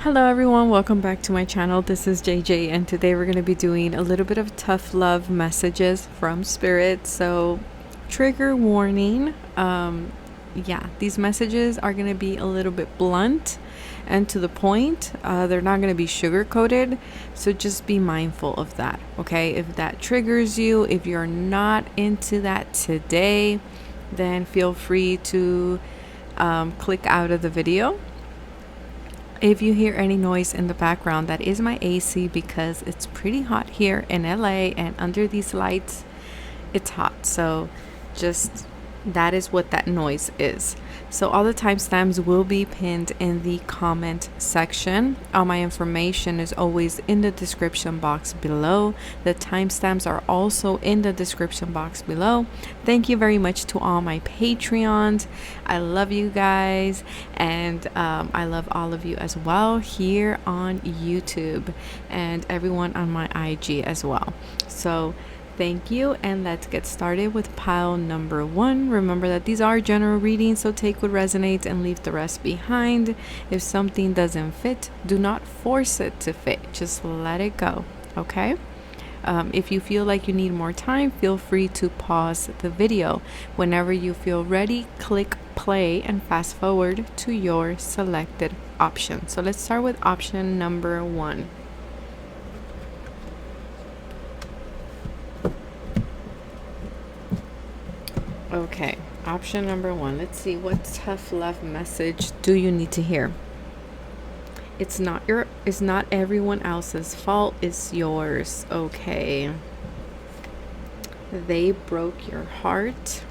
Hello everyone, welcome back to my channel. This is JJ and today we're going to be doing a little bit of tough love messages from spirit. So trigger warning. Yeah, these messages are going to be a little bit blunt and to the point. They're not going to be sugar coated, so just be mindful of that. Okay, if that triggers you, if you're not into that today, then feel free to click out of the video. If you hear any noise in the background, that is my AC because it's pretty hot here in LA, and under these lights it's hot. So just that is what that noise is. So all the timestamps will be pinned in the comment section. All my information is always in the description box below. The timestamps are also in the description box below. Thank you very much to all my Patreons. I love you guys, and I love all of you as well here on YouTube and everyone on my IG as well. So thank you, and let's get started with pile number 1. Remember that these are general readings, so take what resonates and leave the rest behind. If something doesn't fit, do not force it to fit. Just let it go, okay? If you feel like you need more time, feel free to pause the video. Whenever you feel ready, click play and fast forward to your selected option. So let's start with option number 1. Okay, option number 1. Let's see, what tough love message do you need to hear? It's not everyone else's fault, it's yours. Okay. They broke your heart.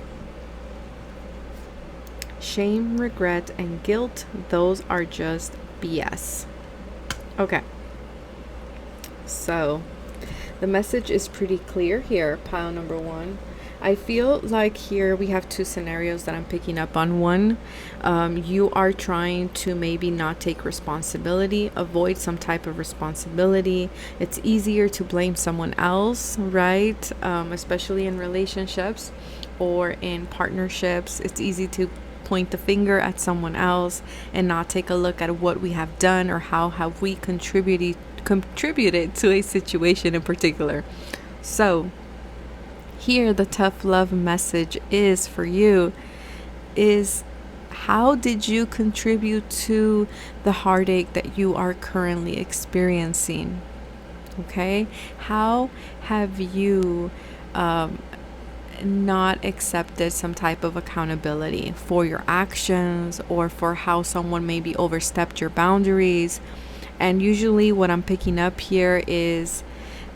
Shame, regret, and guilt, those are just BS. Okay. So, the message is pretty clear here, pile number 1. I feel like here we have two scenarios that I'm picking up on. One, you are trying to maybe not take responsibility, avoid some type of responsibility. It's easier to blame someone else, right? Especially in relationships or in partnerships. It's easy to point the finger at someone else and not take a look at what we have done or how have we contributed to a situation in particular. So here the tough love message is for you is, how did you contribute to the heartache that you are currently experiencing? Okay, how have you not accepted some type of accountability for your actions or for how someone maybe overstepped your boundaries? And usually what I'm picking up here is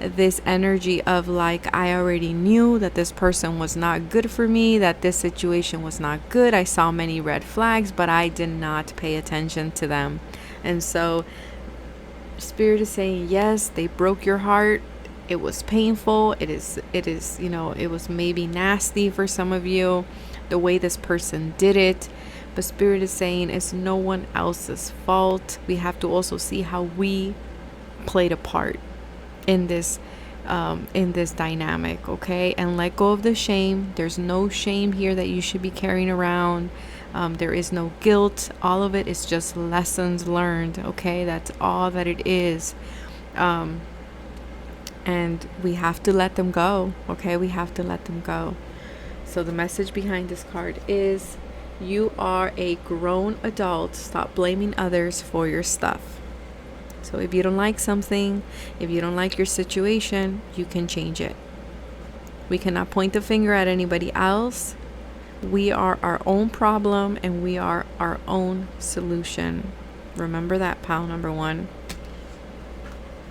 this energy of like, I already knew that this person was not good for me, that this situation was not good. I saw many red flags, but I did not pay attention to them. And so Spirit is saying, yes, they broke your heart. It was painful. It is, it was maybe nasty for some of you, the way this person did it. But Spirit is saying it's no one else's fault. We have to also see how we played a part in this dynamic, okay? And let go of the shame. There's no shame here that you should be carrying around. There is no guilt. All of it is just lessons learned, okay? That's all that it is. And we have to let them go, okay? We have to let them go. So the message behind this card is, you are a grown adult. Stop blaming others for your stuff. So if you don't like something, if you don't like your situation, you can change it. We cannot point the finger at anybody else. We are our own problem and we are our own solution. Remember that, pile number 1.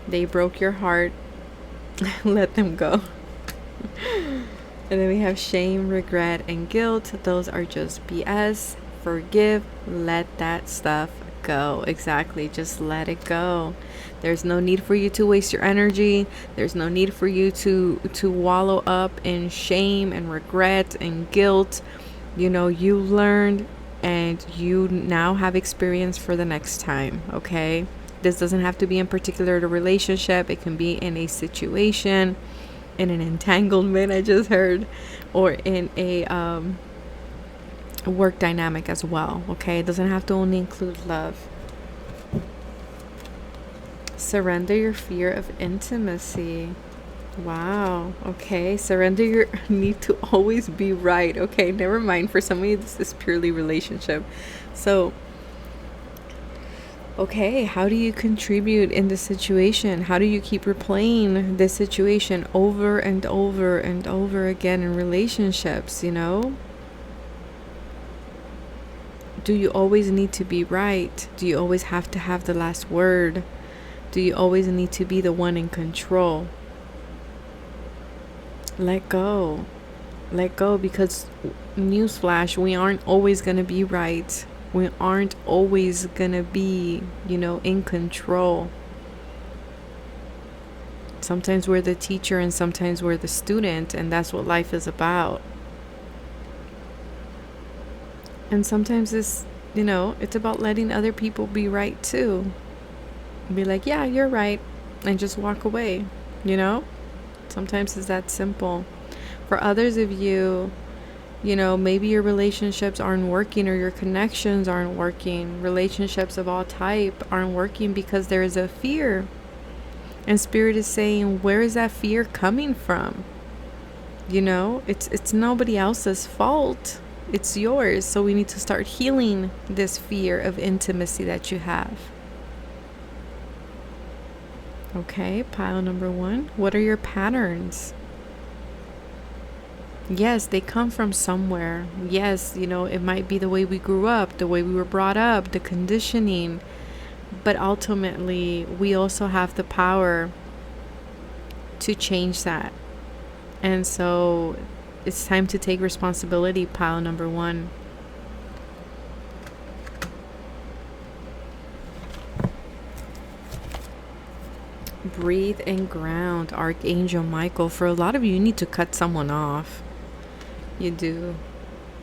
They broke your heart. Let them go. And then we have shame, regret, and guilt. Those are just BS. Forgive. Let that stuff go. Exactly. Just let it go. There's no need for you to waste your energy. There's no need for you to wallow up in shame and regret and guilt. You learned and you now have experience for the next time. Okay. This doesn't have to be in particular the relationship. It can be in a situation, in an entanglement I just heard, or in a work dynamic as well. Okay, it doesn't have to only include love. Surrender your fear of intimacy. Wow. Okay. Surrender your need to always be right. Okay. Never mind. For some of you, this is purely relationship. So, okay, how do you contribute in this situation? How do you keep replaying this situation over and over and over again in relationships, you know? Do you always need to be right? Do you always have to have the last word? Do you always need to be the one in control? Let go. Let go, because newsflash, we aren't always going to be right. We aren't always going to be, in control. Sometimes we're the teacher and sometimes we're the student, and that's what life is about. And sometimes it's about letting other people be right too. Be like, yeah, you're right, and just walk away, Sometimes it's that simple. For others of you, maybe your relationships aren't working or your connections aren't working. Relationships of all type aren't working because there is a fear. And Spirit is saying, where is that fear coming from? It's nobody else's fault. It's yours. So we need to start healing this fear of intimacy that you have. Okay, pile number 1. What are your patterns? Yes, they come from somewhere. Yes, it might be the way we grew up, the way we were brought up, the conditioning. But ultimately, we also have the power to change that. And so it's time to take responsibility, pile number 1. Breathe and ground, Archangel Michael. For a lot of you, you need to cut someone off. You do.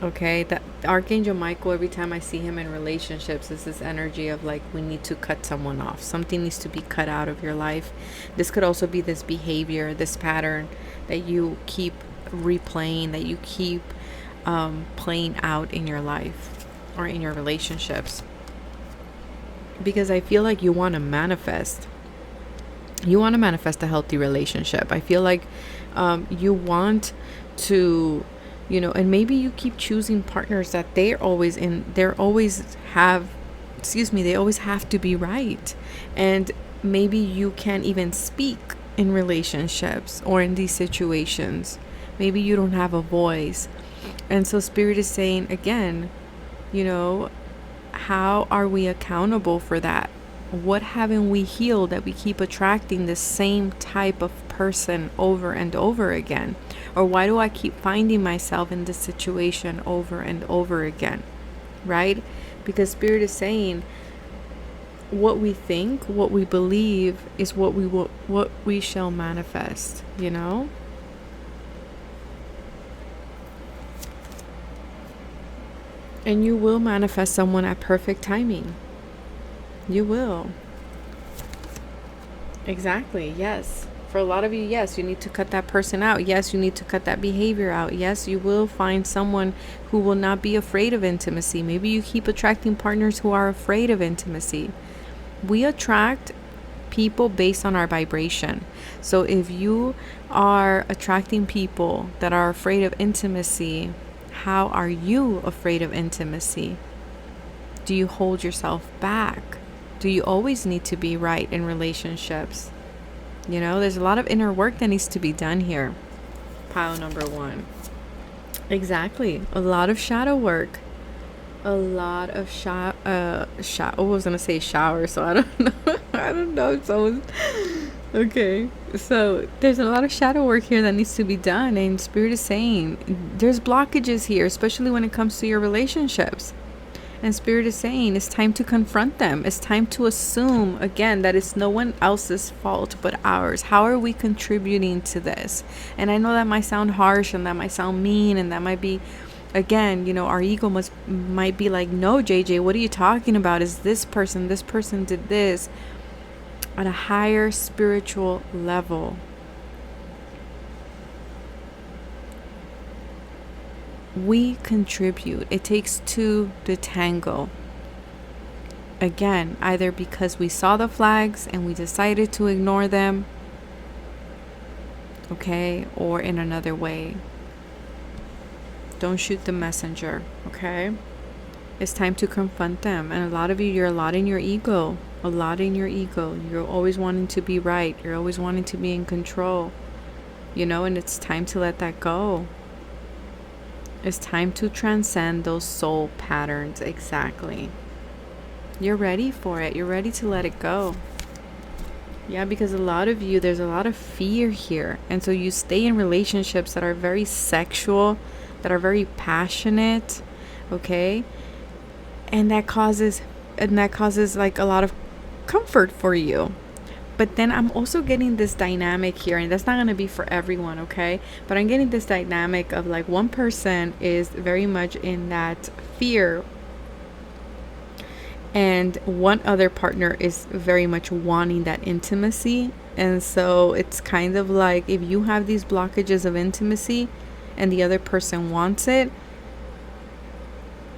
Okay, that Archangel Michael, every time I see him in relationships, is this energy of like, we need to cut someone off. Something needs to be cut out of your life. This could also be this behavior, this pattern that you keep replaying, that you keep playing out in your life or in your relationships. Because I feel like you want to manifest. You want to manifest a healthy relationship. I feel like you want to, and maybe you keep choosing partners that they always have to be right. And maybe you can't even speak in relationships or in these situations. Maybe you don't have a voice. And so Spirit is saying again, how are we accountable for that? What haven't we healed that we keep attracting the same type of person over and over again? Or why do I keep finding myself in this situation over and over again? Right? Because Spirit is saying what we think, what we believe is what we shall manifest, And you will manifest someone at perfect timing. You will. Exactly. Yes. For a lot of you, yes, you need to cut that person out. Yes, you need to cut that behavior out. Yes, you will find someone who will not be afraid of intimacy. Maybe you keep attracting partners who are afraid of intimacy. We attract people based on our vibration. So if you are attracting people that are afraid of intimacy, how are you afraid of intimacy? Do you hold yourself back? Do you always need to be right in relationships? There's a lot of inner work that needs to be done here. Pile number 1. Exactly. A lot of shadow work. A lot of I was going to say shower, so I don't know. I don't know if someone's... Okay. So there's a lot of shadow work here that needs to be done. And Spirit is saying there's blockages here, especially when it comes to your relationships. And Spirit is saying it's time to confront them. It's time to assume, again, that it's no one else's fault but ours. How are we contributing to this? And I know that might sound harsh and that might sound mean and that might be, again, our ego might be like, no, JJ, what are you talking about? Is this person did this. At a higher spiritual level, we contribute. It takes two to tango. Again, either because we saw the flags and we decided to ignore them, okay, or in another way. Don't shoot the messenger, okay? It's time to confront them. And a lot of you, you're a lot in your ego. A lot in your ego. You're always wanting to be right. You're always wanting to be in control. You know, and it's time to let that go. It's time to transcend those soul patterns. Exactly. You're ready for it. You're ready to let it go. Yeah, because a lot of you, there's a lot of fear here. And so you stay in relationships that are very sexual, that are very passionate, okay? And that causes like a lot of comfort for you. But then I'm also getting this dynamic here, and that's not going to be for everyone, okay? But I'm getting this dynamic of like one person is very much in that fear, and one other partner is very much wanting that intimacy. And so it's kind of like if you have these blockages of intimacy and the other person wants it,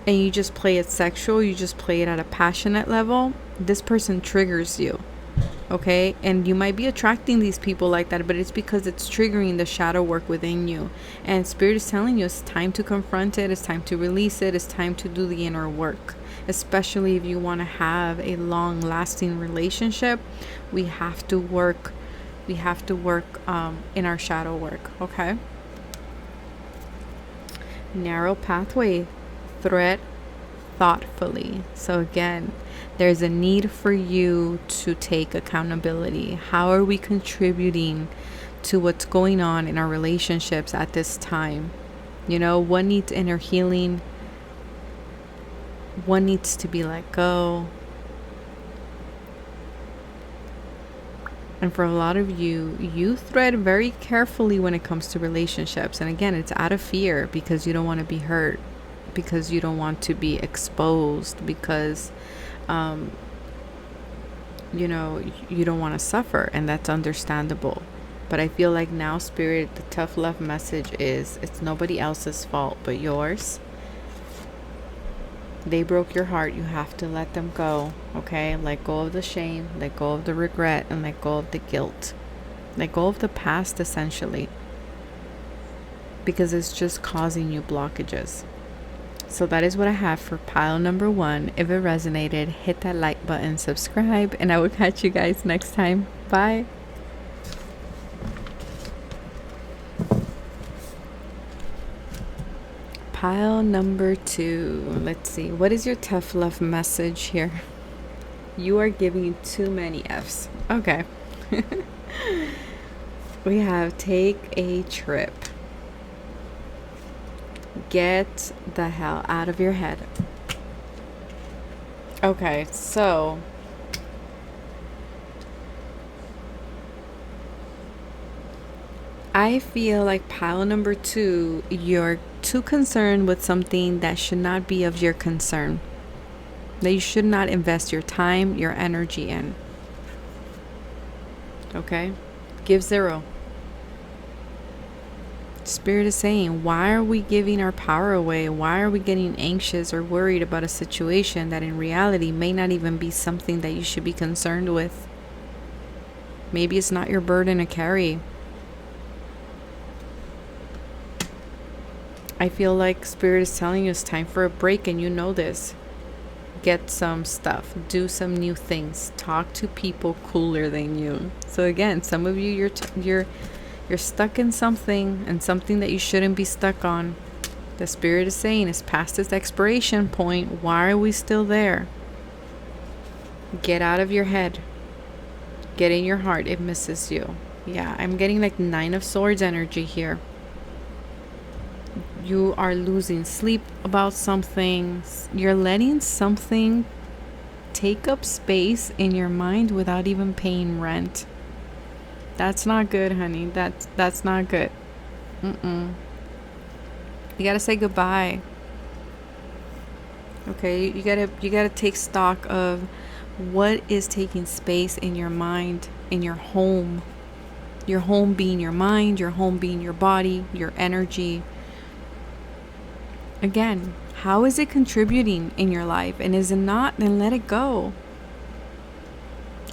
and you just play it sexual, you just play it at a passionate level, this person triggers you, okay? And you might be attracting these people like that, but it's because it's triggering the shadow work within you. And Spirit is telling you it's time to confront it, it's time to release it, it's time to do the inner work. Especially if you want to have a long lasting relationship, we have to work in our shadow work, okay? Narrow pathway, thread thoughtfully. So again, there's a need for you to take accountability. How are we contributing to what's going on in our relationships at this time? You know, what needs inner healing? What needs to be let go? And for a lot of you, you thread very carefully when it comes to relationships. And again, it's out of fear, because you don't want to be hurt, because you don't want to be exposed, because you know, you don't want to suffer, and that's understandable. But I feel like now, Spirit, the tough love message is it's nobody else's fault but yours. They broke your heart. You have to let them go, okay? Let go of the shame, let go of the regret, and let go of the guilt. Let go of the past, essentially, because it's just causing you blockages. So that is what I have for pile number 1. If it resonated, hit that like button, subscribe, and I will catch you guys next time. Bye. Pile number 2. Let's see. What is your tough love message here? You are giving too many F's. Okay. We have take a trip. Get the hell out of your head. Okay, so I feel like pile number 2, you're too concerned with something that should not be of your concern, that you should not invest your time, your energy in. Okay? Give 0. Spirit is saying, why are we giving our power away? Why are we getting anxious or worried about a situation that in reality may not even be something that you should be concerned with? Maybe it's not your burden to carry. I feel like Spirit is telling you it's time for a break, and you know this. Get some stuff. Do some new things. Talk to people cooler than you. So again, some of you, you're stuck in something, and something that you shouldn't be stuck on. The Spirit is saying it's past its expiration point. Why are we still there? Get out of your head. Get in your heart. It misses you. Yeah, I'm getting like 9 of Swords energy here. You are losing sleep about something. You're letting something take up space in your mind without even paying rent. That's not good, honey. That's not good. You gotta say goodbye. Okay, you gotta take stock of what is taking space in your mind, in your home. Your home being your mind, your home being your body, your energy. Again, How is it contributing in your life? And is it not, then let it go.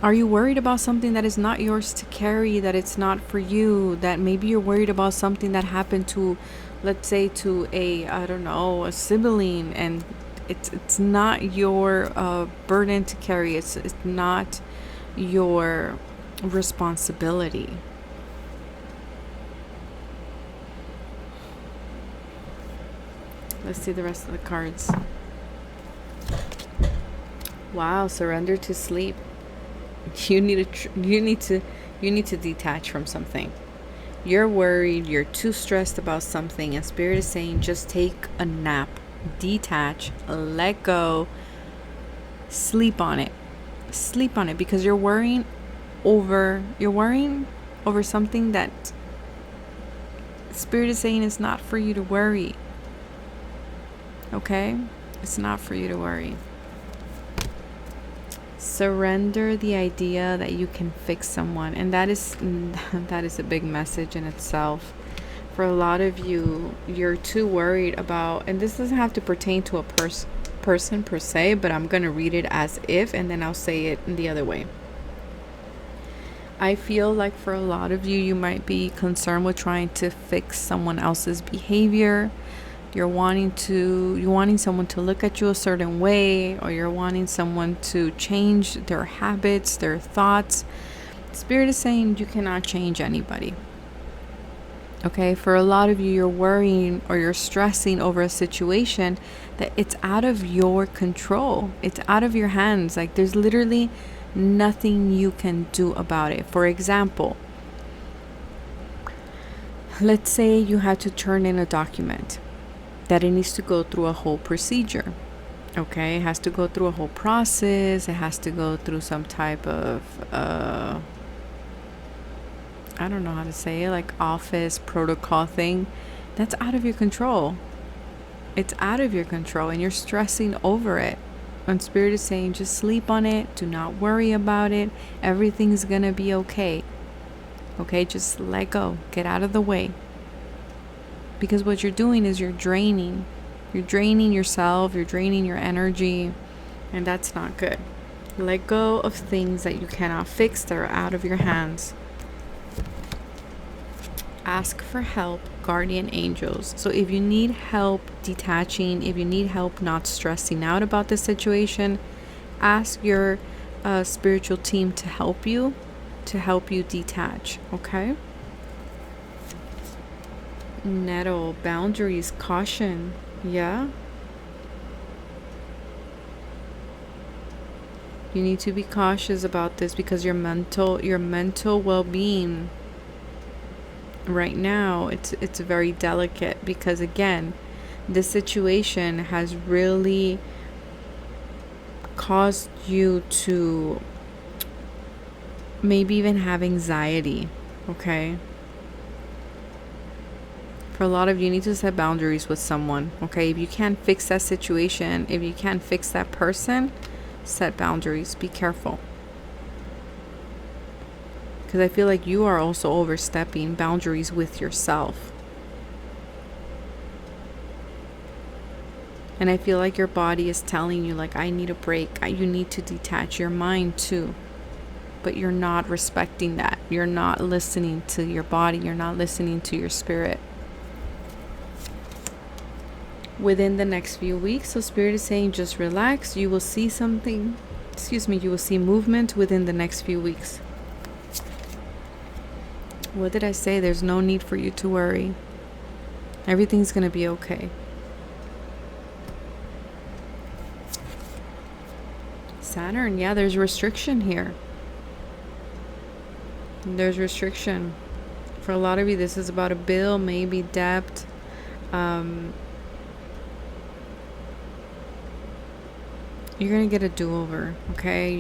Are you worried about something that is not yours to carry, that it's not for you, that maybe you're worried about something that happened to, let's say, to a, I don't know, a sibling, and it's not your burden to carry. It's not your responsibility. Let's see the rest of the cards. Wow, surrender to sleep. You need to detach from something. You're worried, you're too stressed about something, and Spirit is saying just take a nap. Detach, let go, sleep on it. Sleep on it, because you're worrying over something that Spirit is saying is not for you to worry. Okay? It's not for you to worry. Surrender the idea that you can fix someone, and that is a big message in itself. For a lot of you, you're too worried about, and this doesn't have to pertain to a person per se, but I'm going to read it as if, and then I'll say it in the other way. I feel like for a lot of you, you might be concerned with trying to fix someone else's behavior. You're wanting someone to look at you a certain way, or you're wanting someone to change their habits, their thoughts. Spirit is saying you cannot change anybody. Okay, for a lot of you, you're worrying or you're stressing over a situation that it's out of your control. It's out of your hands. Like, there's literally nothing you can do about it. For example, let's say you had to turn in a document that it needs to go through a whole procedure. Okay, it has to go through a whole process. It has to go through some type of I don't know how to say it, like office protocol thing. That's out of your control. It's out of your control, and you're stressing over it. And Spirit is saying just sleep on it. Do not worry about it. Everything's gonna be okay. Okay, just let go. Get out of the way. Because what you're doing is you're draining yourself, you're draining your energy, and that's not good. Let go of things that you cannot fix, that are out of your hands. Ask for help, guardian angels. So if you need help detaching, if you need help not stressing out about the situation, ask your spiritual team to help you detach, okay? Nettle, boundaries, caution. Yeah, you need to be cautious about this, because your mental well-being right now, it's very delicate, because again, this situation has really caused you to maybe even have anxiety. Okay, for a lot of you, need to set boundaries with someone. Okay, if you can't fix that situation, if you can't fix that person, set boundaries. Be careful, because I feel like you are also overstepping boundaries with yourself. And I feel like your body is telling you, like, I need a break. You need to detach. Your mind too. But you're not respecting that. You're not listening to your body. You're not listening to your spirit. Within the next few weeks, so Spirit is saying just relax. You will see something. You will see movement within the next few weeks. What did I say? There's no need for you to worry. Everything's going to be okay. Saturn, yeah, there's restriction here. There's restriction. For a lot of you, this is about a bill, maybe debt. You're going to get a do-over, okay?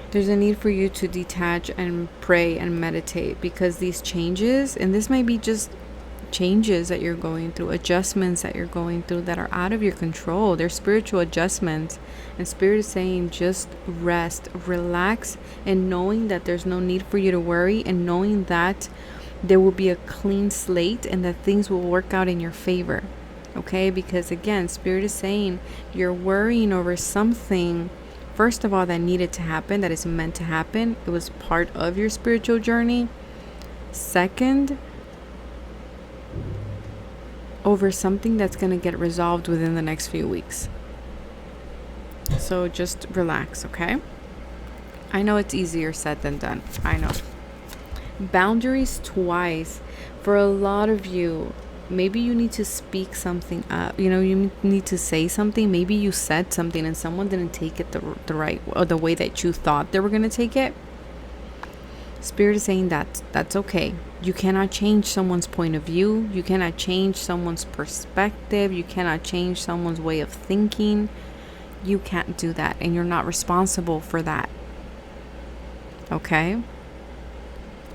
There's a need for you to detach and pray and meditate, because these changes, and this might be just changes that you're going through, adjustments that you're going through that are out of your control. They're spiritual adjustments, and Spirit is saying just rest, relax, and knowing that there's no need for you to worry, and knowing that There will be a clean slate and that things will work out in your favor. Okay, because again, Spirit is saying you're worrying over something, first of all, that needed to happen, that is meant to happen. It was part of your spiritual journey. Second, over something that's going to get resolved within the next few weeks. So just relax, okay? I know it's easier said than done. I know. Boundaries twice. For a lot of you, maybe you need to speak something up. You know, you need to say something. Maybe you said something and someone didn't take it the right, or the way that you thought they were going to take it. Spirit is saying that that's okay. You cannot change someone's point of view. You cannot change someone's perspective. You cannot change someone's way of thinking. You can't do that, and you're not responsible for that. Okay?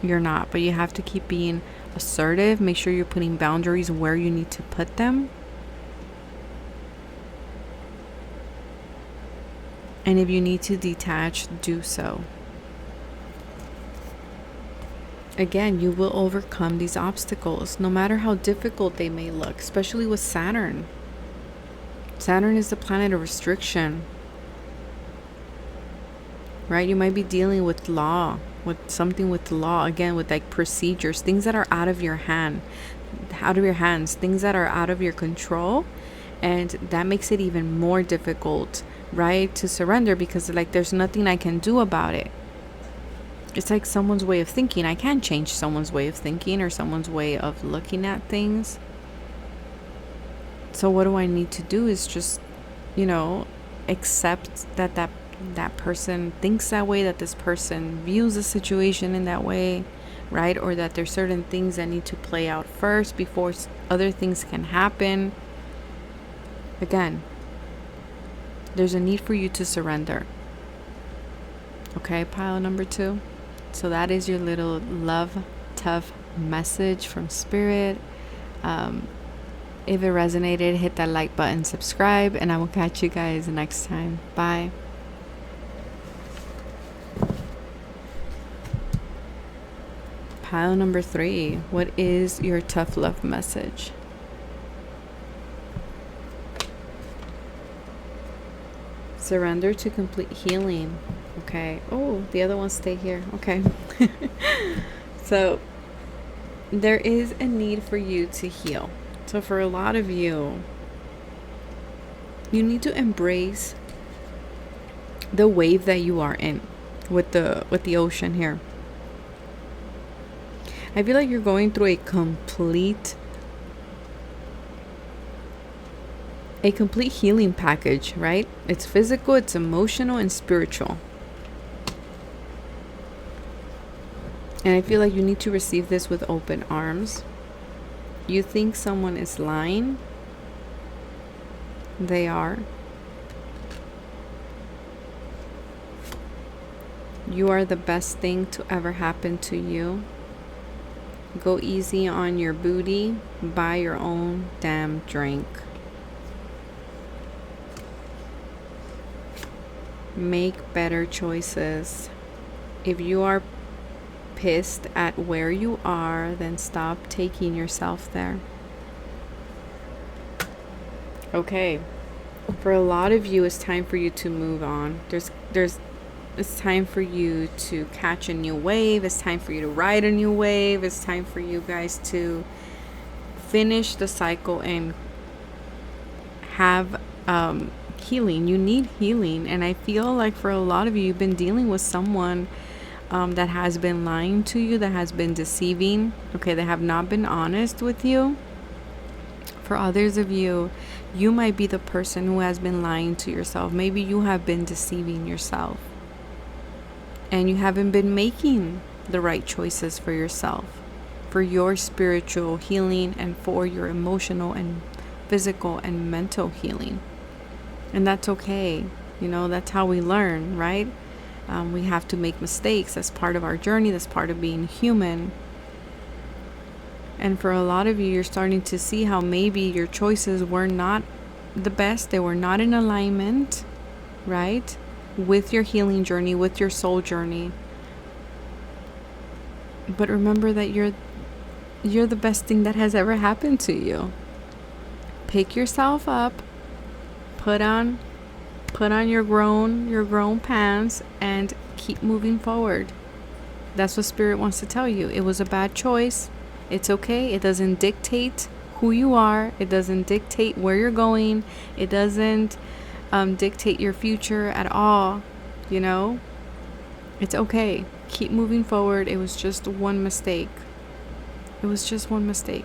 You're not, but you have to keep being assertive. Make sure you're putting boundaries where you need to put them. And if you need to detach, do so. Again, you will overcome these obstacles, no matter how difficult they may look, especially with Saturn. Saturn is the planet of restriction. Right? You might be dealing with law, with something with law, again, with like procedures, things that are out of your hands, things that are out of your control. And that makes it even more difficult, right, to surrender, because like there's nothing I can do about it. It's like someone's way of thinking. I can't change someone's way of thinking or someone's way of looking at things. So what do I need to do is just, you know, accept that person thinks that way, that this person views the situation in that way, right? Or that there's certain things that need to play out first before other things can happen. Again, there's a need for you to surrender. Okay, pile number 2. So that is your little love tough message from Spirit. If it resonated, hit that like button, subscribe, and I will catch you guys next time. Bye. Pile number 3. What is your tough love message? Surrender to complete healing. Okay. Oh, the other ones stay here. Okay. So there is a need for you to heal. So for a lot of you, you need to embrace the wave that you are in with the ocean here. I feel like you're going through a complete healing package, right? It's physical, it's emotional, and spiritual. And I feel like you need to receive this with open arms. You think someone is lying? They are. You are the best thing to ever happen to you. Go easy on your booty. Buy your own damn drink. Make better choices. If you are pissed at where you are, then stop taking yourself there. Okay. For a lot of you, it's time for you to move on. It's time for you to catch a new wave. It's time for you to ride a new wave. It's time for you guys to finish the cycle and have healing. You need healing. And I feel like for a lot of you, you've been dealing with someone that has been lying to you, that has been deceiving. Okay, they have not been honest with you. For others of you, you might be the person who has been lying to yourself. Maybe you have been deceiving yourself. And you haven't been making the right choices for yourself, for your spiritual healing, and for your emotional and physical and mental healing. And that's okay. You know, that's how we learn, right? We have to make mistakes. That's part of our journey. That's part of being human. And for a lot of you, you're starting to see how maybe your choices were not the best. They were not in alignment, right, with your healing journey, with your soul journey. But remember that you're the best thing that has ever happened to you. Pick yourself up, put on your grown pants, and keep moving forward. That's what Spirit wants to tell you. It was a bad choice. It's okay. It doesn't dictate who you are. It doesn't dictate where you're going. It doesn't dictate your future at all. You know, it's okay. Keep moving forward. It was just one mistake. It was just one mistake.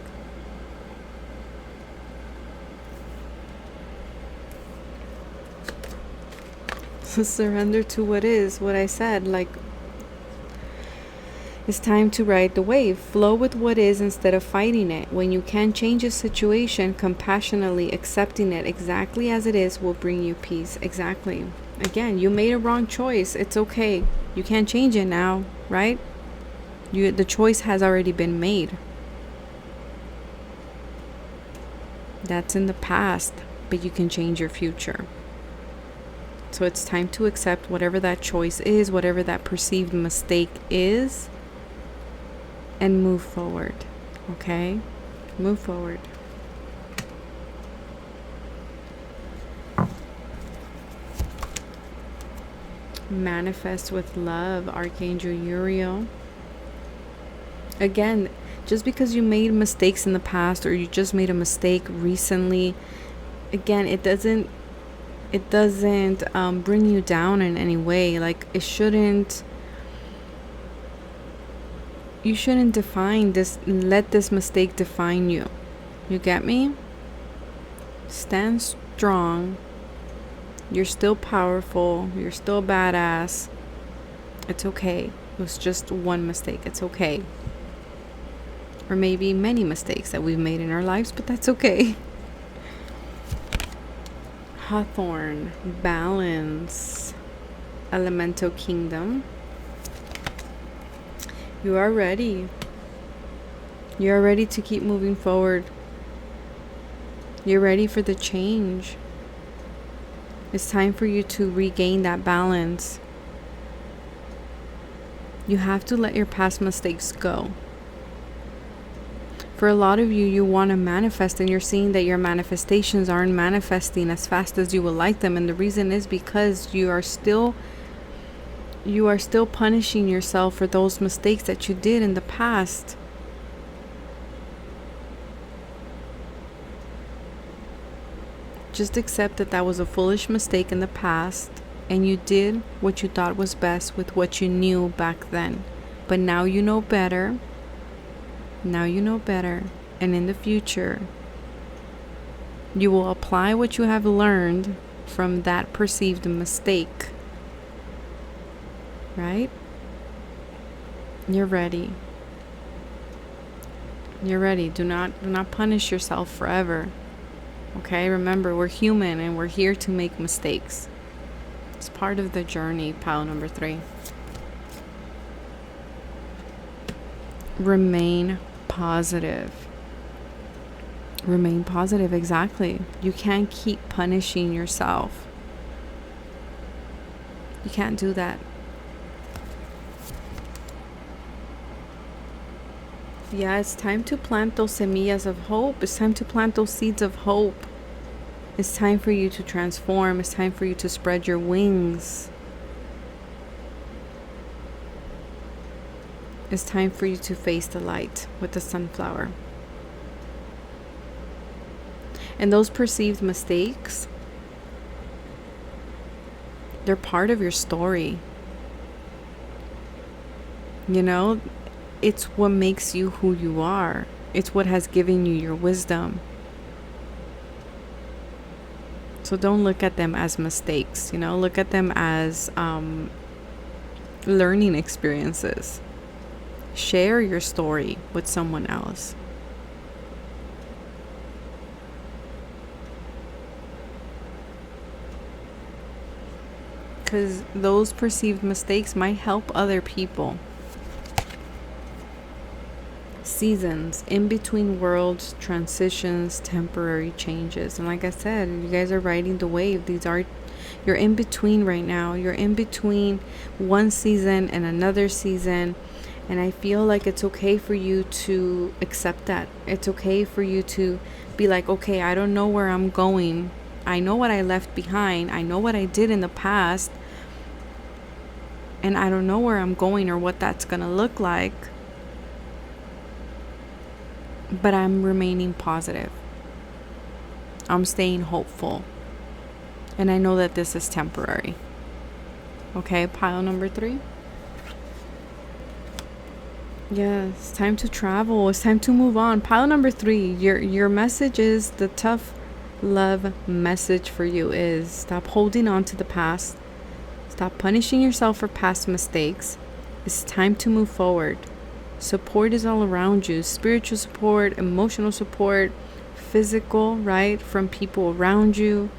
So surrender to what is, what I said. Like, it's time to ride the wave. Flow with what is instead of fighting it. When you can change a situation, compassionately accepting it exactly as it is will bring you peace. Exactly. Again, you made a wrong choice. It's okay. You can't change it now, right? The choice has already been made. That's in the past, but you can change your future. So it's time to accept whatever that choice is, whatever that perceived mistake is, and move forward. Okay? Move forward. Manifest with love, Archangel Uriel. Again, just because you made mistakes in the past, or you just made a mistake recently, again, it doesn't bring you down in any way. Like, you shouldn't define this, let this mistake define you. You get me? Stand strong. You're still powerful. You're still badass. It's okay. It was just one mistake. It's okay. Or maybe many mistakes that we've made in our lives, but that's okay. Hawthorne, balance, elemental kingdom. You are ready. You are ready to keep moving forward. You're ready for the change. It's time for you to regain that balance. You have to let your past mistakes go. For a lot of you, you want to manifest, and you're seeing that your manifestations aren't manifesting as fast as you would like them. And the reason is because you are still punishing yourself for those mistakes that you did in the past. Just accept that that was a foolish mistake in the past, and you did what you thought was best with what you knew back then. But now you know better. Now you know better. And in the future, you will apply what you have learned from that perceived mistake. Right? You're ready. You're ready. Do not punish yourself forever. Okay? Remember, we're human and we're here to make mistakes. It's part of the journey, pile number 3. Remain positive. Remain positive, exactly. You can't keep punishing yourself. You can't do that. Yeah, it's time to plant those semillas of hope. It's time to plant those seeds of hope. It's time for you to transform. It's time for you to spread your wings. It's time for you to face the light with the sunflower. And those perceived mistakes, they're part of your story. You know, it's what makes you who you are. It's what has given you your wisdom. So don't look at them as mistakes, you know, look at them as learning experiences. Share your story with someone else. Because those perceived mistakes might help other people. Seasons, in between worlds, transitions, temporary changes. And like I said, you guys are riding the wave. You're in between right now. You're in between one season and another season. And I feel like it's okay for you to accept that. It's okay for you to be like, okay, I don't know where I'm going. I know what I left behind. I know what I did in the past. And I don't know where I'm going or what that's going to look like. But I'm remaining positive. I'm staying hopeful. And I know that this is temporary. Okay, pile number 3. Yes, it's time to travel. It's time to move on. Pile number 3. Your message is, the tough love message for you is, stop holding on to the past. Stop punishing yourself for past mistakes. It's time to move forward. Support is all around you. Spiritual support, emotional support, physical, right? From people around you.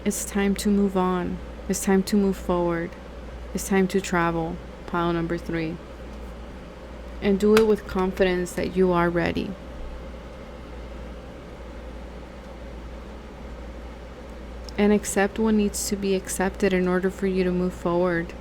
It's time to move on. It's time to move forward. It's time to travel. Pile number 3. And do it with confidence that you are ready. And accept what needs to be accepted in order for you to move forward.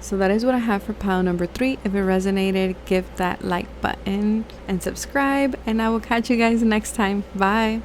So that is what I have for pile number 3. If it resonated, give that like button and subscribe. And I will catch you guys next time. Bye.